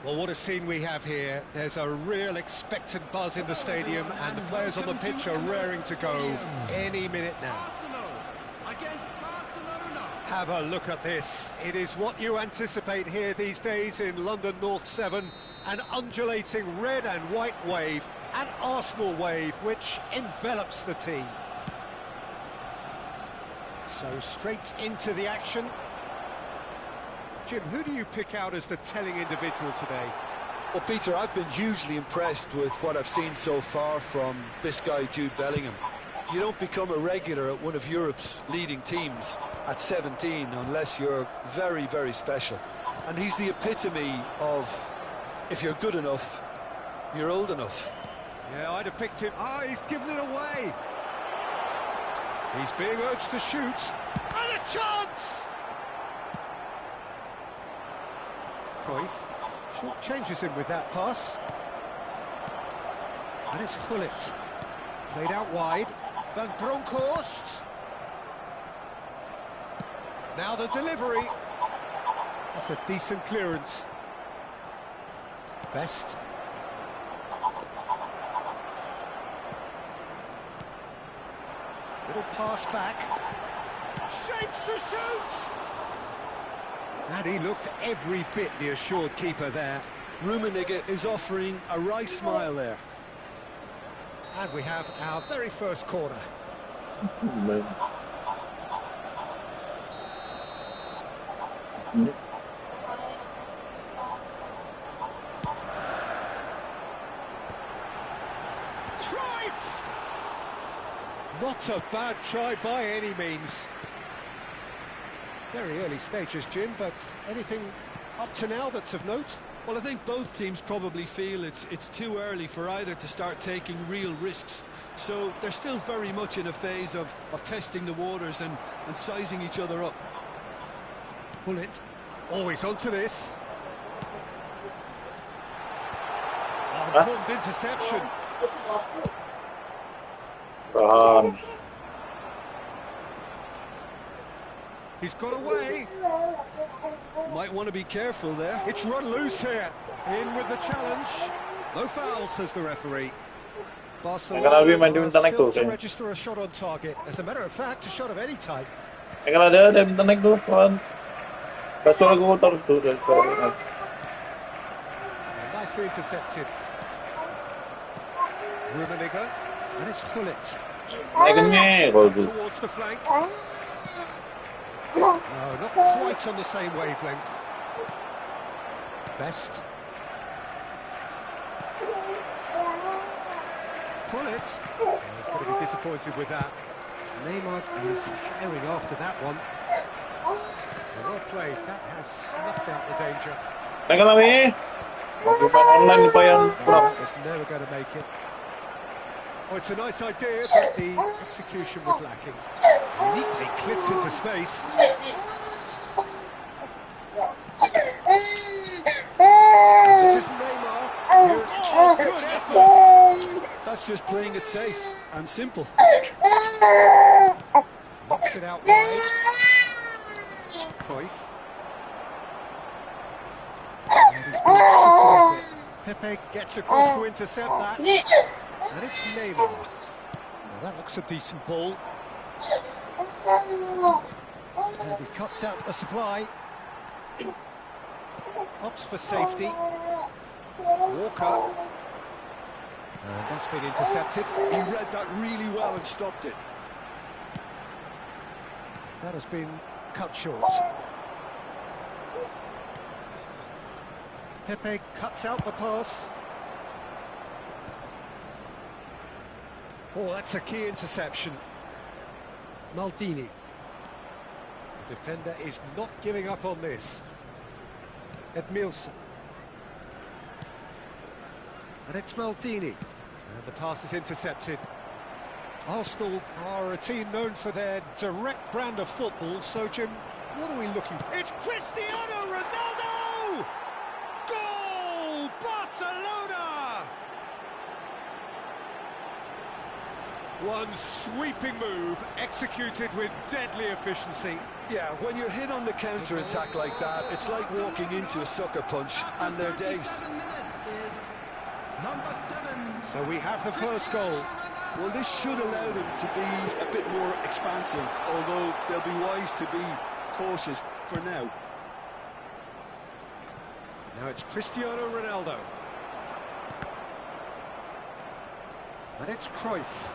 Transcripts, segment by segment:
Well, what a scene we have here. There's a real expectant buzz in the stadium and the players on the pitch are raring to go any minute now. Have a look at this. It is what you anticipate here these days in London North 7. An undulating red and white wave, an Arsenal wave which envelops the team. So straight into the action. Jim, who do you pick out as the telling individual today? Well, Peter, I've been hugely impressed with what I've seen so far from this guy, Jude Bellingham. You don't become a regular at one of Europe's leading teams at 17 unless you're very, very special. And he's the epitome of, if you're good enough, you're old enough. Yeah, I'd have picked him. Oh, he's given it away. He's being urged to shoot. And a chance! Cruyff short changes him with that pass. And it's Gullit. Played out wide. Van Bronckhorst. Now the delivery. That's a decent clearance. Best. Little pass back. Shapes to shoot! And he looked every bit the assured keeper there. Rummenigge is offering a wry smile there. And we have our very first corner. Cruyff! Not a bad try by any means. Very early stages, Jim, but anything up to now that's of note? Well, I think both teams probably feel it's too early for either to start taking real risks. So they're still very much in a phase of testing the waters and sizing each other up. Gullit, always onto this. Oh, important interception. He's got away. Might want to be careful there. It's run loose here. In with the challenge. No foul, says the referee. Barcelona still to register a shot on target. As a matter of fact, a shot of any type. Nicely intercepted. Rummenigge. And it's Gullit. Towards the flank. No, not quite on the same wavelength. Best. Gullit. Oh, he's going to be disappointed with that. Neymar is herring after that one. Well played. That has snuffed out the danger. It's never going to make it. Oh, it's a nice idea, but the execution was lacking. Neatly clipped into space. And this is Neymar. Oh, good effort. That's just playing it safe and simple. Knocks it out wide. Cruyff. And he's been shifted off it. Pepe gets across to intercept that. And it's Neymar. Now that looks a decent ball. And he cuts out the supply. Opts for safety. Walker. And that's been intercepted. He read that really well and stopped it. That has been cut short. Pepe cuts out the pass. Oh, that's a key interception. Maldini. The defender is not giving up on this. Edmilson. And it's Maldini. And the pass is intercepted. Arsenal are a team known for their direct brand of football, so Jim, what are we looking for? It's Cristiano Ronaldo! Goal! Barcelona! One sweeping move, executed with deadly efficiency. Yeah, when you're hit on the counter-attack like that, it's like walking into a sucker punch and they're dazed. So we have the first goal. Well, this should allow them to be a bit more expansive, although they'll be wise to be cautious for now. Now it's Cristiano Ronaldo. And it's Cruyff.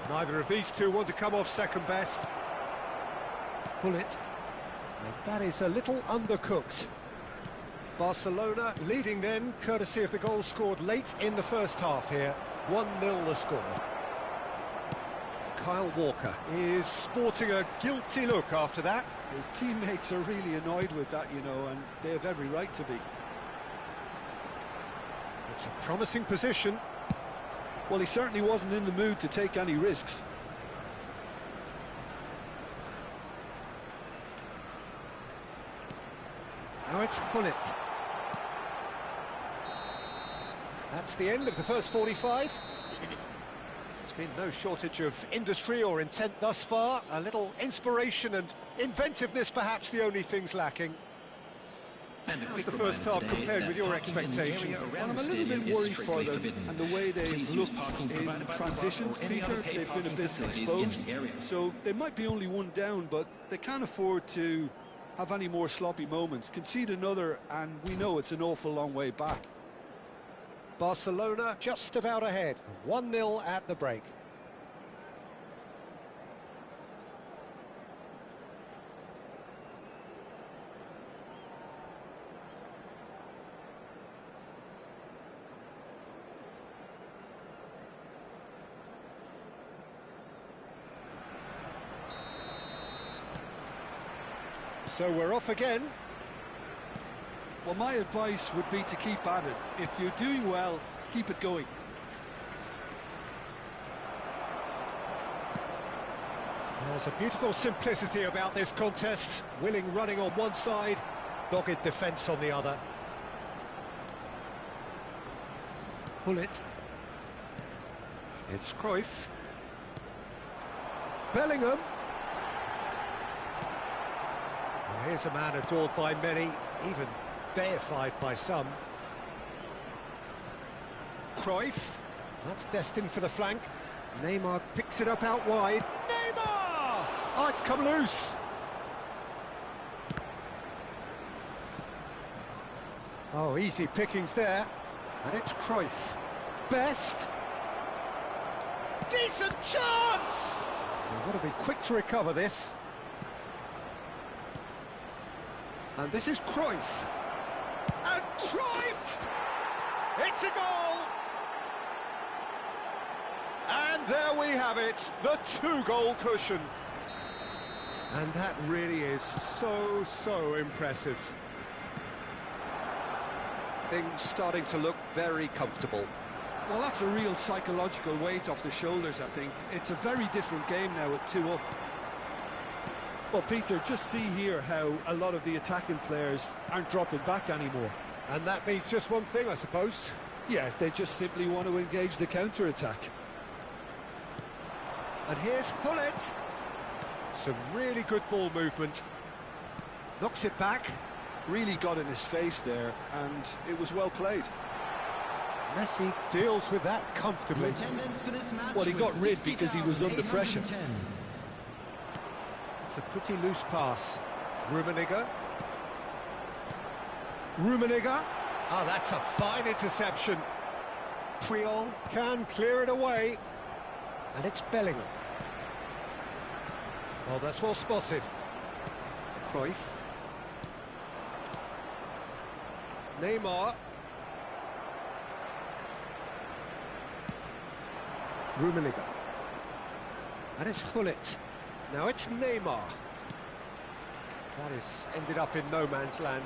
Neither of these two want to come off second best. Pull it. And that is a little undercooked. Barcelona leading then, courtesy of the goal scored late in the first half here. 1-0 the score. Kyle Walker is sporting a guilty look after that. His teammates are really annoyed with that, you know, and they have every right to be. It's a promising position. Well, he certainly wasn't in the mood to take any risks. Now it's Hullet. That's the end of the first 45. There's been no shortage of industry or intent thus far. A little inspiration and inventiveness, perhaps the only things lacking. How's the first half compared with your expectation? Well, I'm a little bit worried for them and the way they've looked in transitions, Peter. They've been a bit exposed, so they might be only one down, but they can't afford to have any more sloppy moments. Concede another, and we know it's an awful long way back. Barcelona just about ahead, 1-0 at the break. So we're off again. Well, my advice would be to keep at it. If you're doing well, keep it going. There's a beautiful simplicity about this contest. Willing running on one side, dogged defence on the other. Hullet. It's Cruyff. Bellingham. Well, here's a man adored by many, even deified by some. Cruyff. That's destined for the flank. Neymar picks it up out wide. Neymar! Oh, it's come loose. Oh, easy pickings there. And it's Cruyff. Best. Decent chance! You've got to be quick to recover this. And this is Cruyff. And Cruyff! It's a goal! And there we have it, the two-goal cushion. And that really is so impressive. Things starting to look very comfortable. Well, that's a real psychological weight off the shoulders, I think. It's a very different game now with 2 up. Well, Peter, just see here how a lot of the attacking players aren't dropping back anymore. And that means just one thing, I suppose. Yeah, they just simply want to engage the counter-attack. And here's Hullet. Some really good ball movement. Knocks it back. Really got in his face there, and it was well played. Messi deals with that comfortably. Well, he got rid because he was under pressure. It's a pretty loose pass. Rummenigge. Oh, that's a fine interception. Puyol can clear it away. And it's Bellingham. Oh, that's well spotted. Cruyff. Neymar. Rummenigge. And it's Gullit. Now it's Neymar. That has ended up in no man's land.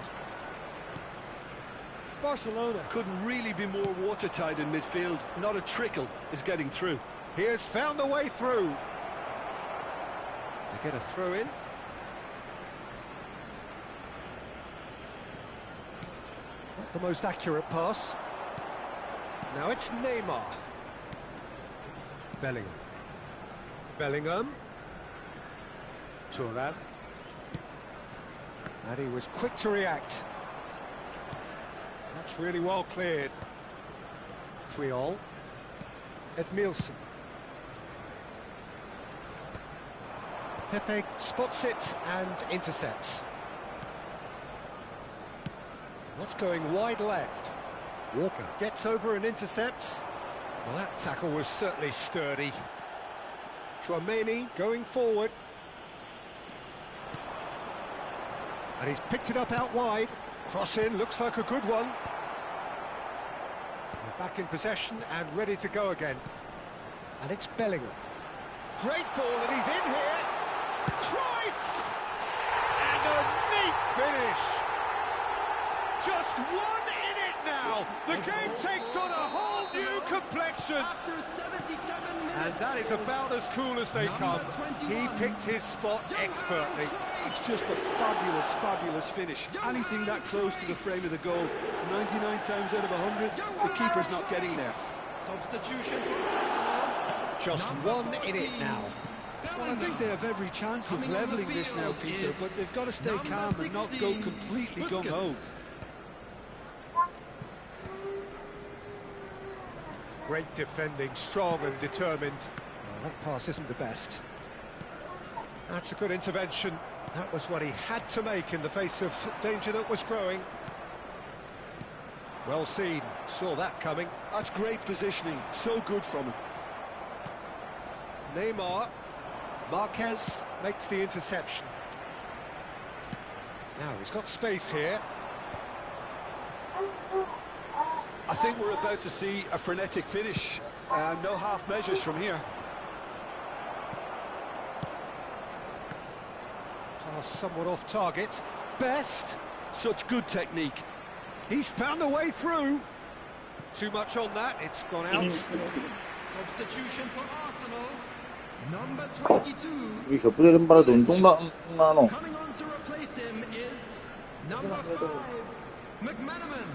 Barcelona couldn't really be more watertight in midfield. Not a trickle is getting through. He has found the way through. They get a throw in. Not the most accurate pass. Now it's Neymar. Bellingham. Thuram. And he was quick to react. That's really well cleared. Puyol. Edmilson. Pepe spots it and intercepts. That's going wide left. Walker gets over and intercepts. Well, that tackle was certainly sturdy. Tchouaméni going forward. And he's picked it up out wide. Cross in, looks like a good one. We're back in possession and ready to go again. And it's Bellingham. Great ball, and he's in here. Cruyff! And a neat finish. Just one in it now. The game takes on a whole new complexion. After 77 minutes, And that is about as cool as they come. He picked his spot expertly. It's just a fabulous, fabulous finish. Anything that close to the frame of the goal, 99 times out of 100, the keeper's not getting there. substitution for Arsenal. Just one in it now. Well, I think they have every chance of levelling this now, Peter, but they've got to stay calm and not go completely gung-ho. Great defending, strong and determined. Well, that pass isn't the best. That's a good intervention. That was what he had to make in the face of danger that was growing. Well seen, saw that coming. That's great positioning, so good from him. Neymar. Marquez makes the interception. Now he's got space here. I think we're about to see a frenetic finish. No half measures from here. Pass somewhat off target. Best. Such good technique. He's found a way through. Too much on that, it's gone out. Substitution for Arsenal. Number 22. 여기서 뿌리는 바라도 운동나노. Coming on to replace him is number 5, McManaman.